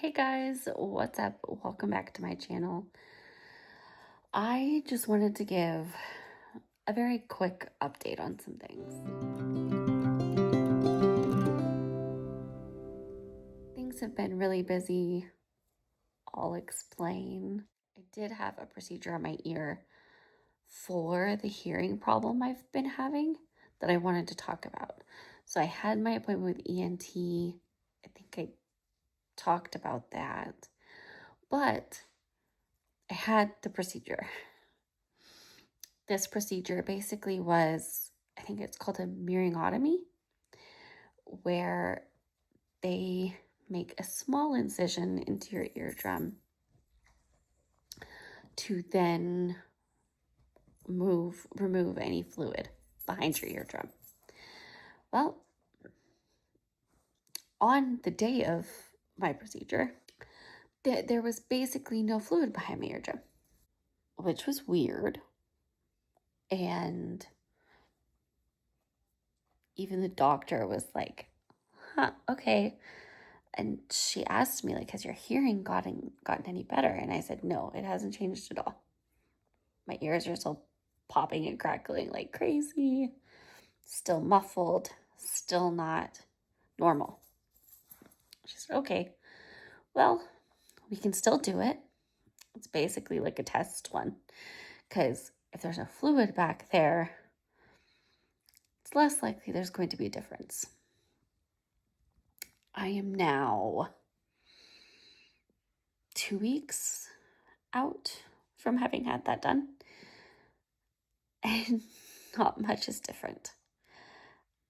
Hey guys, what's up? Welcome back to my channel. I just wanted to give a very quick update on some things. Things have been really busy. I'll explain. I did have a procedure on my ear for the hearing problem I've been having that I wanted to talk about. So I had my appointment with ENT. I think I talked about that, but I had the procedure. This procedure basically was, I think it's called a myringotomy, where they make a small incision into your eardrum to then remove any fluid behind your eardrum. Well, on the day of my procedure, there was basically no fluid behind my eardrum, which was weird. And even the doctor was like, huh, okay. And she asked me, like, has your hearing gotten any better? And I said, no, it hasn't changed at all. My ears are still popping and crackling like crazy, still muffled, still not normal. She said, okay, well, we can still do it. It's basically like a test one, because if there's no fluid back there, it's less likely there's going to be a difference. I am now 2 weeks out from having had that done, and not much is different.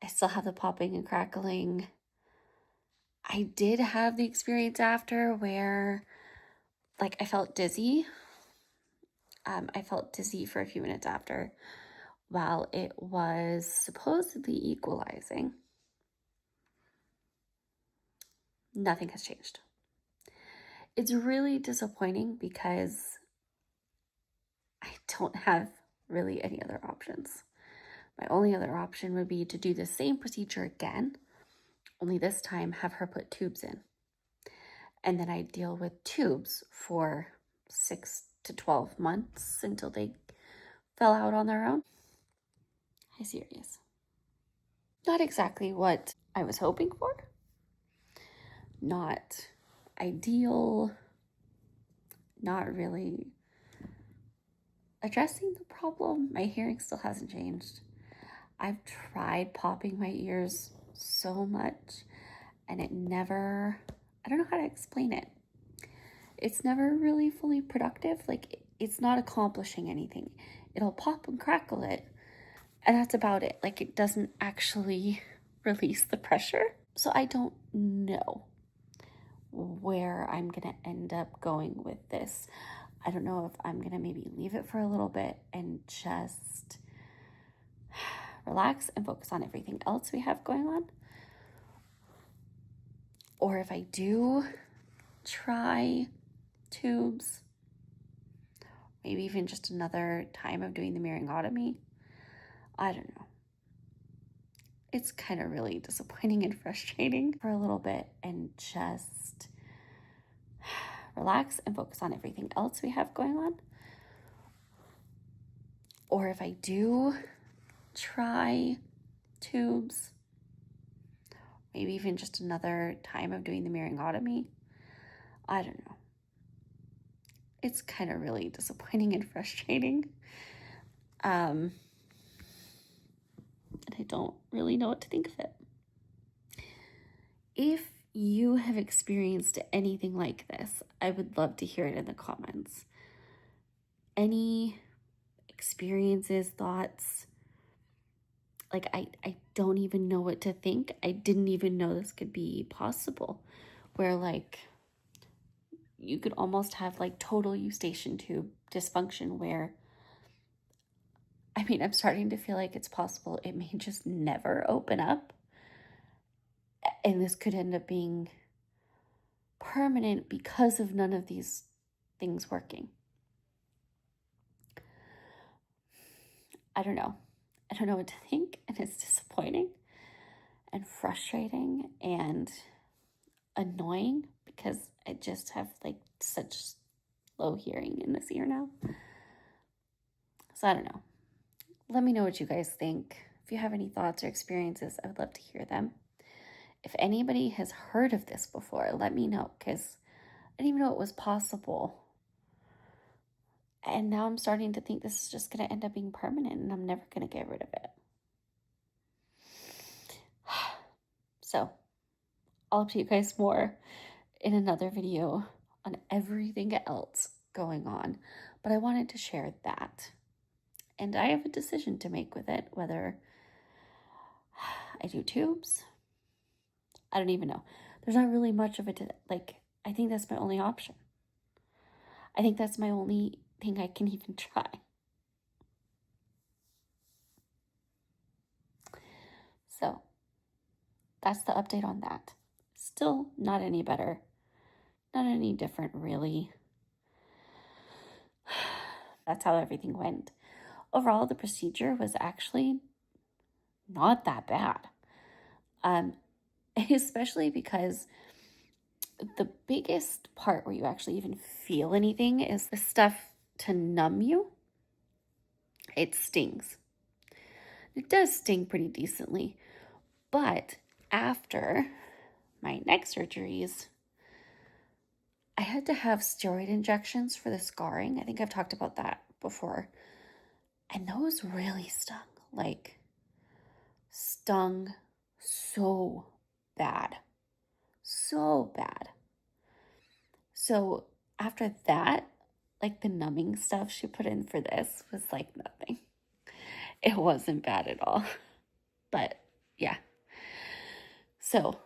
I still have the popping and crackling. I did have the experience after where, like, I felt dizzy. I felt dizzy for a few minutes after while it was supposedly equalizing. Nothing has changed. It's really disappointing because I don't have really any other options. My only other option would be to do the same procedure again, only this time have her put tubes in. And then I deal with tubes for 6 to 12 months until they fell out on their own. Hi, Sirius. Not exactly what I was hoping for. Not ideal. Not really addressing the problem. My hearing still hasn't changed. I've tried popping my ears so much and it never, I don't know how to explain it. It's never really fully productive. Like, it's not accomplishing anything. It'll pop and crackle it, and that's about it. Like, it doesn't actually release the pressure. So I don't know where I'm gonna end up going with this. I don't know if I'm gonna maybe leave it for a little bit and just relax and focus on everything else we have going on. Or if I do try tubes, maybe even just another time of doing the myringotomy. I don't know. It's kind of really disappointing and frustrating for a little bit and just relax and focus on everything else we have going on. Or if I do try tubes, maybe even just another time of doing the myringotomy. I don't know. It's kind of really disappointing and frustrating. And I don't really know what to think of it. If you have experienced anything like this, I would love to hear it in the comments. Any experiences, thoughts? Like, I don't even know what to think. I didn't even know this could be possible, where like you could almost have like total eustachian tube dysfunction where, I mean, I'm starting to feel like it's possible it may just never open up. And this could end up being permanent because of none of these things working. I don't know. I don't know what to think, and it's disappointing and frustrating and annoying because I just have like such low hearing in this ear now. So I don't know. Let me know what you guys think. If you have any thoughts or experiences, I would love to hear them. If anybody has heard of this before, let me know, because I didn't even know it was possible. And now I'm starting to think this is just going to end up being permanent and I'm never going to get rid of it. So I'll update you guys more in another video on everything else going on. But I wanted to share that. And I have a decision to make with it, whether I do tubes. I don't even know. There's not really much of it to, like, I think that's my only option. I think that's my only thing I can even try. So that's the update on that. Still not any better, not any different, really. That's how everything went. Overall, the procedure was actually not that bad. Especially because the biggest part where you actually even feel anything is the stuff to numb you. It stings. It does sting pretty decently. But after my neck surgeries, I had to have steroid injections for the scarring. I think I've talked about that before. And those really stung. Like, stung so bad. So bad. So after that, like the numbing stuff she put in for this was like nothing. It wasn't bad at all. But yeah. So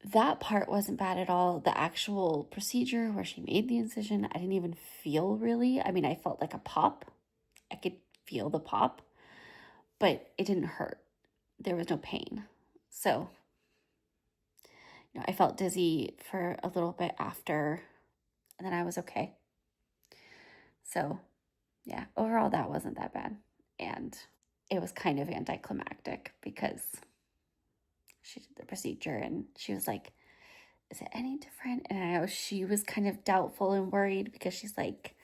that part wasn't bad at all. The actual procedure where she made the incision, I didn't even feel really. I mean, I felt like a pop. I could feel the pop, but it didn't hurt. There was no pain. So, I felt dizzy for a little bit after, and then I was okay. So, yeah, overall, that wasn't that bad. And it was kind of anticlimactic because she did the procedure and she was like, is it any different? And I know she was kind of doubtful and worried because she's like,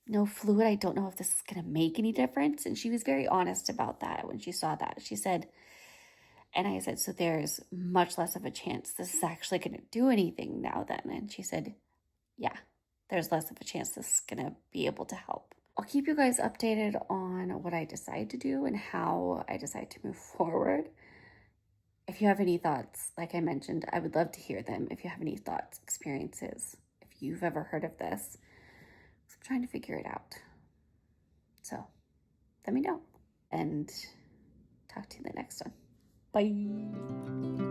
no fluid. I don't know if this is going to make any difference. And she was very honest about that when she saw that. She said, and I said, so there's much less of a chance this is actually going to do anything now then. And she said, yeah, there's less of a chance this is going to be able to help. I'll keep you guys updated on what I decide to do and how I decide to move forward. If you have any thoughts, like I mentioned, I would love to hear them. If you have any thoughts, experiences, if you've ever heard of this, I'm trying to figure it out. So let me know and talk to you in the next one. Bye.